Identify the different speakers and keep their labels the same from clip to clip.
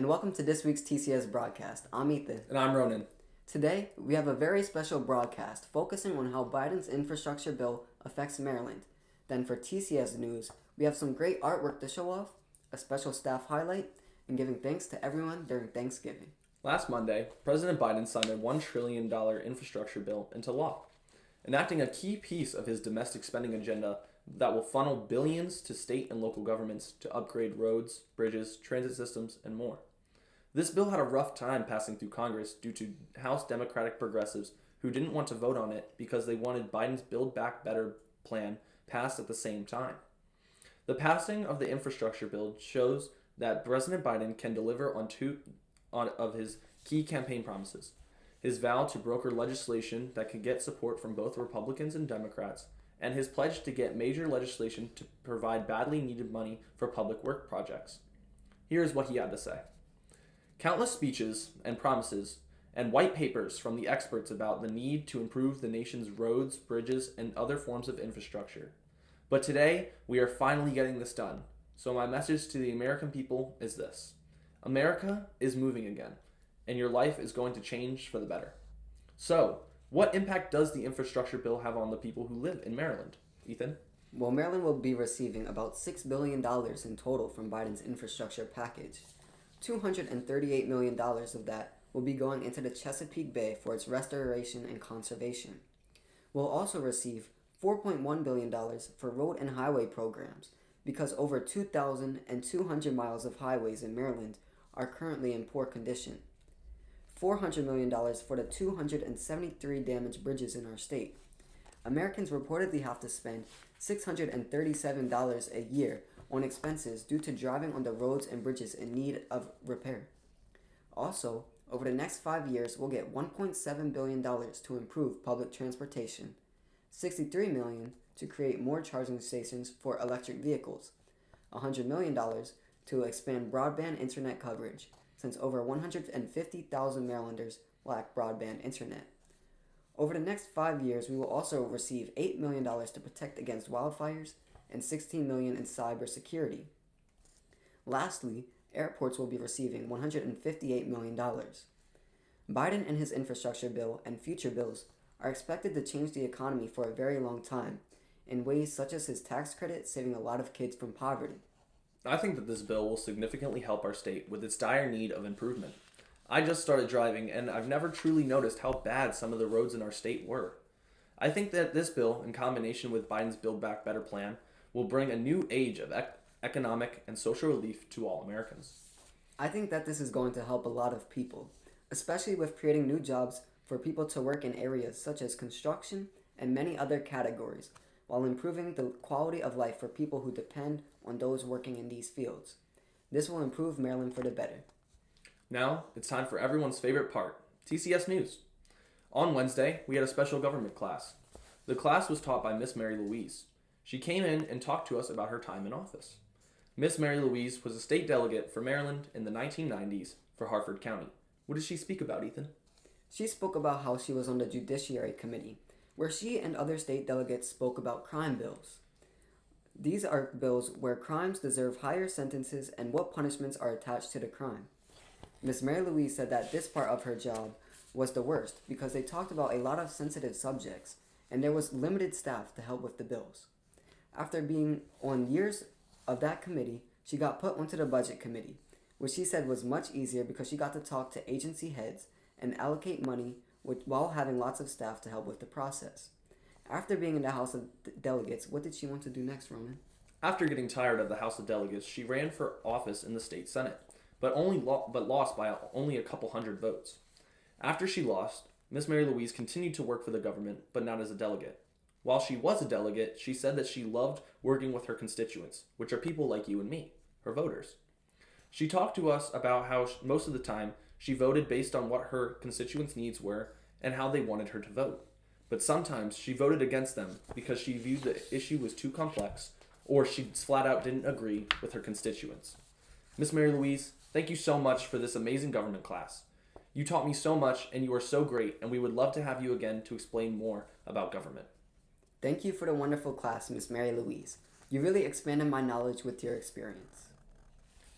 Speaker 1: and welcome to this week's TCS broadcast. I'm Ethan.
Speaker 2: And I'm Ronan.
Speaker 1: Today, we have a very special broadcast focusing on how Biden's infrastructure bill affects Maryland. Then for TCS news, we have some great artwork to show off, a special staff highlight, and giving thanks to everyone during Thanksgiving.
Speaker 2: Last Monday, President Biden signed a $1 trillion infrastructure bill into law, enacting a key piece of his domestic spending agenda that will funnel billions to state and local governments to upgrade roads, bridges, transit systems, and more. This bill had a rough time passing through Congress due to House Democratic progressives who didn't want to vote on it because they wanted Biden's Build Back Better plan passed at the same time. The passing of the infrastructure bill shows that President Biden can deliver on two of his key campaign promises: his vow to broker legislation that can get support from both Republicans and Democrats, and his pledge to get major legislation to provide badly needed money for public work projects. Here's what he had to say. Countless speeches and promises and white papers from the experts about the need to improve the nation's roads, bridges, and other forms of infrastructure. But today, we are finally getting this done. So my message to the American people is this: America is moving again, and your life is going to change for the better. So, what impact does the infrastructure bill have on the people who live in Maryland? Ethan?
Speaker 1: Well, Maryland will be receiving about $6 billion in total from Biden's infrastructure package. $238 million of that will be going into the Chesapeake Bay for its restoration and conservation. We'll also receive $4.1 billion for road and highway programs because over 2,200 miles of highways in Maryland are currently in poor condition. $400 million for the 273 damaged bridges in our state. Americans reportedly have to spend $637 a year on expenses due to driving on the roads and bridges in need of repair. Also, over the next 5 years, we'll get $1.7 billion to improve public transportation, $63 million to create more charging stations for electric vehicles, $100 million to expand broadband internet coverage, since over 150,000 Marylanders lack broadband internet. Over the next 5 years, we will also receive $8 million to protect against wildfires and $16 million in cybersecurity. Lastly, airports will be receiving $158 million. Biden and his infrastructure bill and future bills are expected to change the economy for a very long time, in ways such as his tax credit saving a lot of kids from poverty.
Speaker 2: I think that this bill will significantly help our state with its dire need of improvement. I just started driving, and I've never truly noticed how bad some of the roads in our state were. I think that this bill, in combination with Biden's Build Back Better plan, will bring a new age of economic and social relief to all Americans.
Speaker 1: I think that this is going to help a lot of people, especially with creating new jobs for people to work in areas such as construction and many other categories, while improving the quality of life for people who depend on those working in these fields. This will improve Maryland for the better.
Speaker 2: Now, it's time for everyone's favorite part, TCS News. On Wednesday, we had a special government class. The class was taught by Miss Mary Louise. She came in and talked to us about her time in office. Miss Mary Louise was a state delegate for Maryland in the 1990s for Harford County. What did she speak about, Ethan?
Speaker 1: She spoke about how she was on the Judiciary Committee, where she and other state delegates spoke about crime bills. These are bills where crimes deserve higher sentences and what punishments are attached to the crime. Miss Mary Louise said that this part of her job was the worst because they talked about a lot of sensitive subjects and there was limited staff to help with the bills. After being on years of that committee, she got put onto the Budget Committee, which she said was much easier because she got to talk to agency heads and allocate money while having lots of staff to help with the process. After being in the House of Delegates, what did she want to do next, Ronan?
Speaker 2: After getting tired of the House of Delegates, she ran for office in the state Senate, but lost by only a couple hundred votes. After she lost, Miss Mary Louise continued to work for the government, but not as a delegate. While she was a delegate, she said that she loved working with her constituents, which are people like you and me, her voters. She talked to us about how most of the time she voted based on what her constituents' needs were and how they wanted her to vote. But sometimes she voted against them because she viewed the issue was too complex or she flat out didn't agree with her constituents. Miss Mary Louise, thank you so much for this amazing government class. You taught me so much and you are so great, and we would love to have you again to explain more about government.
Speaker 1: Thank you for the wonderful class, Miss Mary Louise. You really expanded my knowledge with your experience.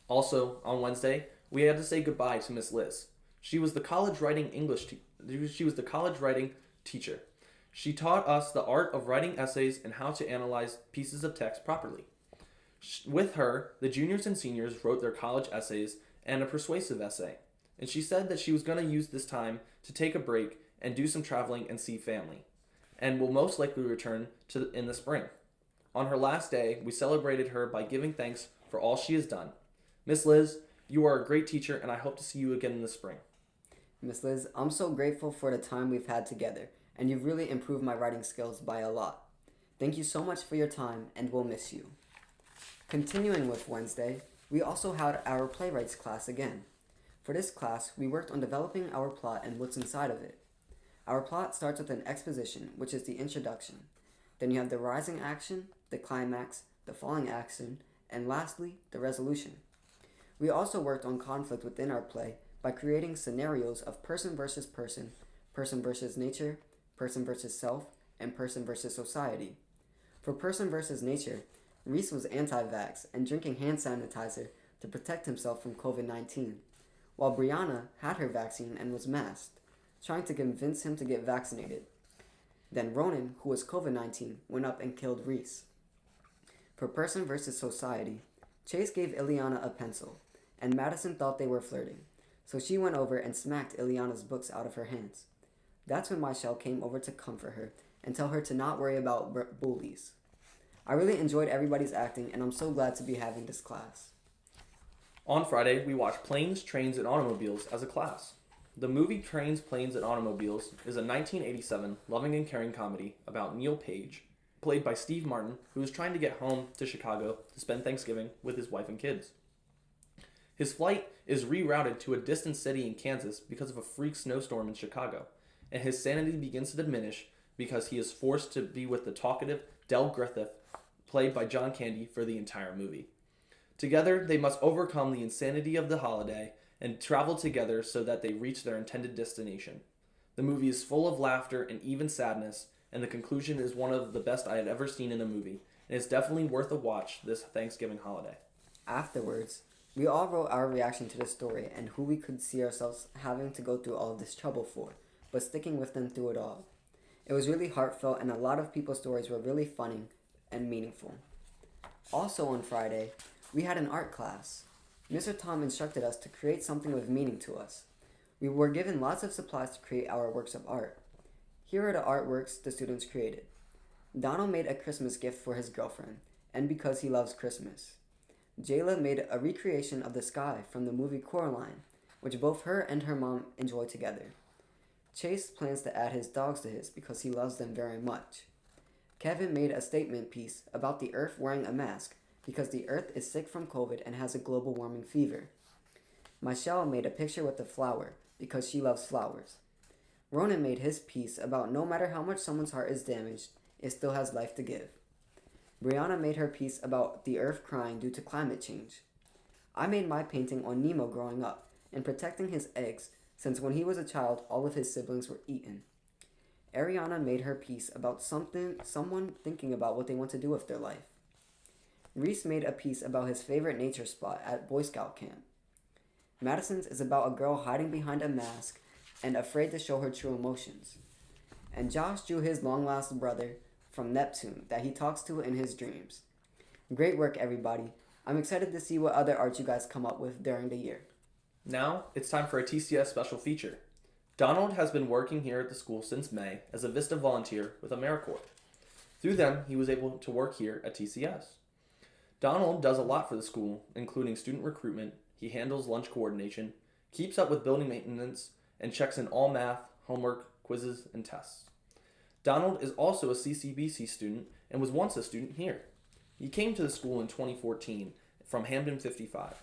Speaker 2: Also, on Wednesday, we had to say goodbye to Miss Liz. She was the college writing teacher. She taught us the art of writing essays and how to analyze pieces of text properly. With her, the juniors and seniors wrote their college essays and a persuasive essay. And she said that she was going to use this time to take a break and do some traveling and see family, and will most likely return in the spring. On her last day, we celebrated her by giving thanks for all she has done. Miss Liz, you are a great teacher, and I hope to see you again in the spring.
Speaker 1: Miss Liz, I'm so grateful for the time we've had together, and you've really improved my writing skills by a lot. Thank you so much for your time, and we'll miss you. Continuing with Wednesday, we also had our playwrights class again. For this class, we worked on developing our plot and what's inside of it. Our plot starts with an exposition, which is the introduction. Then you have the rising action, the climax, the falling action, and lastly, the resolution. We also worked on conflict within our play by creating scenarios of person versus nature, person versus self, and person versus society. For person versus nature, Reese was anti-vax and drinking hand sanitizer to protect himself from COVID-19, while Brianna had her vaccine and was masked, trying to convince him to get vaccinated. Then Ronan, who was COVID-19, went up and killed Reese. For person versus society, Chase gave Iliana a pencil, and Madison thought they were flirting, so she went over and smacked Iliana's books out of her hands. That's when Michelle came over to comfort her and tell her to not worry about bullies. I really enjoyed everybody's acting, and I'm so glad to be having this class.
Speaker 2: On Friday, we watched Planes, Trains, and Automobiles as a class. The movie Trains, Planes, and Automobiles is a 1987 loving and caring comedy about Neil Page, played by Steve Martin, who is trying to get home to Chicago to spend Thanksgiving with his wife and kids. His flight is rerouted to a distant city in Kansas because of a freak snowstorm in Chicago, and his sanity begins to diminish because he is forced to be with the talkative Del Griffith, played by John Candy, for the entire movie. Together, they must overcome the insanity of the holiday and travel together so that they reach their intended destination. The movie is full of laughter and even sadness, and the conclusion is one of the best I had ever seen in a movie, and it's definitely worth a watch this Thanksgiving holiday.
Speaker 1: Afterwards, we all wrote our reaction to the story and who we could see ourselves having to go through all of this trouble for, but sticking with them through it all. It was really heartfelt, and a lot of people's stories were really funny and meaningful. Also on Friday, we had an art class. Mr. Tom instructed us to create something with meaning to us. We were given lots of supplies to create our works of art. Here are the artworks the students created. Donald made a Christmas gift for his girlfriend, and because he loves Christmas. Jayla made a recreation of the sky from the movie Coraline, which both her and her mom enjoy together. Chase plans to add his dogs to his because he loves them very much. Kevin made a statement piece about the Earth wearing a mask because the Earth is sick from COVID and has a global warming fever. Michelle made a picture with a flower because she loves flowers. Ronan made his piece about no matter how much someone's heart is damaged, it still has life to give. Brianna made her piece about the Earth crying due to climate change. I made my painting on Nemo growing up and protecting his eggs since when he was a child all of his siblings were eaten. Ariana made her piece about someone thinking about what they want to do with their life. Reese made a piece about his favorite nature spot at Boy Scout camp. Madison's is about a girl hiding behind a mask and afraid to show her true emotions. And Josh drew his long-lost brother from Neptune that he talks to in his dreams. Great work, everybody. I'm excited to see what other art you guys come up with during the year.
Speaker 2: Now, it's time for a TCS special feature. Donald has been working here at the school since May as a VISTA volunteer with AmeriCorps. Through them, he was able to work here at TCS. Donald does a lot for the school, including student recruitment. He handles lunch coordination, keeps up with building maintenance, and checks in all math, homework, quizzes, and tests. Donald is also a CCBC student and was once a student here. He came to the school in 2014 from Hamden 55.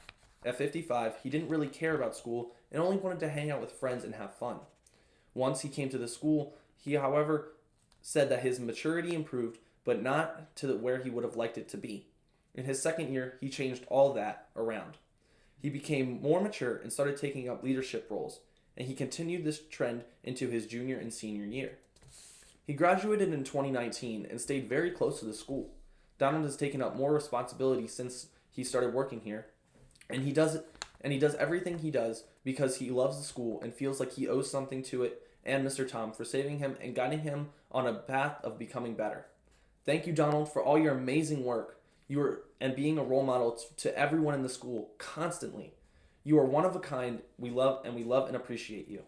Speaker 2: At 55, he didn't really care about school and only wanted to hang out with friends and have fun. Once he came to the school, he, however, said that his maturity improved, but not to where he would have liked it to be. In his second year, he changed all that around. He became more mature and started taking up leadership roles, and he continued this trend into his junior and senior year. He graduated in 2019 and stayed very close to the school. Donald has taken up more responsibility since he started working here, and and he does everything he does because he loves the school and feels like he owes something to it and Mr. Tom for saving him and guiding him on a path of becoming better. Thank you, Donald, for all your amazing work and being a role model to everyone in the school constantly. You are one of a kind. We love and appreciate you.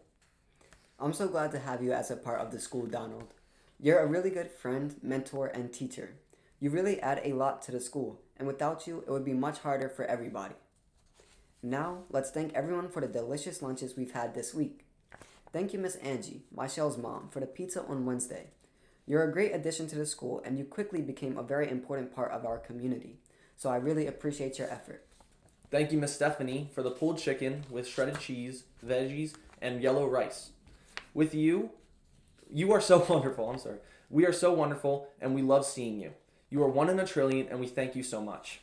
Speaker 1: I'm so glad to have you as a part of the school, Donald. You're a really good friend, mentor, and teacher. You really add a lot to the school, and without you, it would be much harder for everybody. Now, let's thank everyone for the delicious lunches we've had this week. Thank you, Miss Angie, Michelle's mom, for the pizza on Wednesday. You're a great addition to the school, and you quickly became a very important part of our community, so I really appreciate your effort.
Speaker 2: Thank you, Miss Stephanie, for the pulled chicken with shredded cheese, veggies, and yellow rice. With you are so wonderful. I'm sorry. We are so wonderful, and we love seeing you. You are 1 in a trillion, and we thank you so much.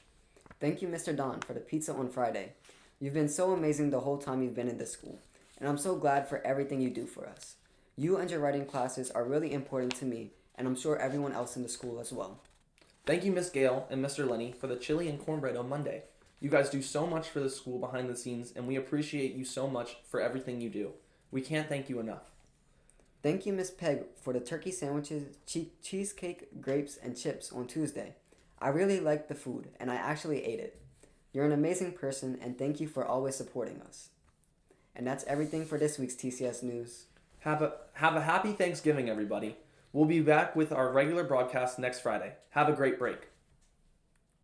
Speaker 1: Thank you, Mr. Don, for the pizza on Friday. You've been so amazing the whole time you've been in this school, and I'm so glad for everything you do for us. You and your writing classes are really important to me, and I'm sure everyone else in the school as well.
Speaker 2: Thank you, Miss Gale and Mr. Lenny, for the chili and cornbread on Monday. You guys do so much for the school behind the scenes, and we appreciate you so much for everything you do. We can't thank you enough.
Speaker 1: Thank you, Miss Peg, for the turkey sandwiches, cheesecake, grapes, and chips on Tuesday. I really liked the food, and I actually ate it. You're an amazing person, and thank you for always supporting us. And that's everything for this week's TCS News.
Speaker 2: Have a happy Thanksgiving, everybody. We'll be back with our regular broadcast next Friday. Have a great break.